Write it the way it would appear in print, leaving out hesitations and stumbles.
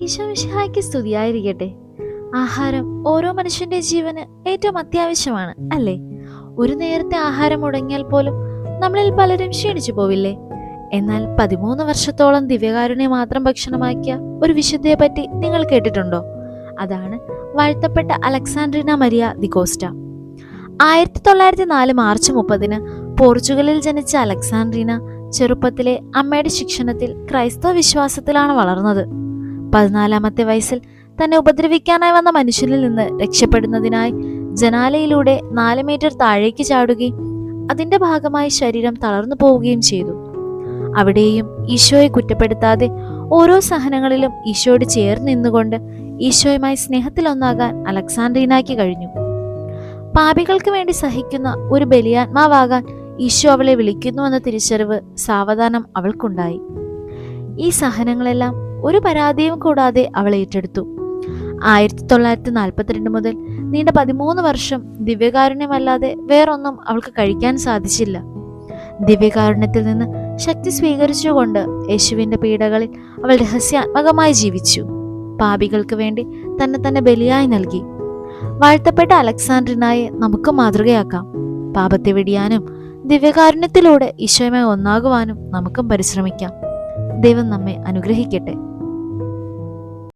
ഈശോമിശിഹായ്ക്ക് സ്തുതിയായിരിക്കട്ടെ. ആഹാരം ഓരോ മനുഷ്യന്റെ ജീവന് ഏറ്റവും അത്യാവശ്യമാണ്, അല്ലേ? ഒരു നേരത്തെ ആഹാരം മുടങ്ങിയാൽ പോലും നമ്മളിൽ പലരും ക്ഷീണിച്ചു പോവില്ലേ? എന്നാൽ 13 വർഷത്തോളം ദിവ്യകാരുണ്യ മാത്രം ഭക്ഷണമാക്കിയ ഒരു വിശുദ്ധയെ പറ്റി നിങ്ങൾ കേട്ടിട്ടുണ്ടോ? അതാണ് വാഴ്ത്തപ്പെട്ട അലക്സാൻഡ്രീന മരിയ ദി കോസ്റ്റ. 1904 മാർച്ച് 30 പോർച്ചുഗലിൽ ജനിച്ച അലക്സാൻഡ്രീന ചെറുപ്പത്തിലെ അമ്മയുടെ ശിക്ഷണത്തിൽ ക്രൈസ്തവ വിശ്വാസത്തിലാണ് വളർന്നത്. 14-ാമത്തെ വയസ്സിൽ തന്നെ ഉപദ്രവിക്കാനായി വന്ന മനുഷ്യനിൽ നിന്ന് രക്ഷപ്പെടുന്നതിനായി ജനാലയിലൂടെ 4 മീറ്റർ താഴേക്ക് ചാടുകയും അതിന്റെ ഭാഗമായി ശരീരം തളർന്നു പോവുകയും ചെയ്തു. അവിടെയും ഈശോയെ കുറ്റപ്പെടുത്താതെ ഓരോ സഹനങ്ങളിലും ഈശോയോട് ചേർന്ന് നിന്നുകൊണ്ട് ഈശോയുമായി സ്നേഹത്തിലൊന്നാകാൻ അലക്സാൻഡ്രീനയ്ക്ക് കഴിഞ്ഞു. പാപികൾക്ക് വേണ്ടി സഹിക്കുന്ന ഒരു ബലിയാത്മാവാകാൻ ഈശോ അവളെ വിളിക്കുന്നുവെന്ന തിരിച്ചറിവ് സാവധാനം അവൾക്കുണ്ടായി. ഈ സഹനങ്ങളെല്ലാം ഒരു പരാതിയും കൂടാതെ അവൾ ഏറ്റെടുത്തു. 1942 മുതൽ നീണ്ട 13 വർഷം ദിവ്യകാരുണ്യമല്ലാതെ വേറൊന്നും അവൾക്ക് കഴിക്കാൻ സാധിച്ചില്ല. ദിവ്യകാരുണ്യത്തിൽ നിന്ന് ശക്തി സ്വീകരിച്ചുകൊണ്ട് യേശുവിന്റെ പീഡകളിൽ അവൾ രഹസ്യാത്മകമായി ജീവിച്ചു. പാപികൾക്ക് വേണ്ടി തന്നെ ബലിയായി നൽകി. വാഴ്ത്തപ്പെട്ട അലക്സാൻഡ്രീനയെ നമുക്ക് മാതൃകയാക്കാം. പാപത്തെ വെടിയാനും ദിവ്യകാരുണ്യത്തിലൂടെ ഈശോയുമായി ഒന്നാകുവാനും നമുക്കും പരിശ്രമിക്കാം. ദൈവം നമ്മെ അനുഗ്രഹിക്കട്ടെ.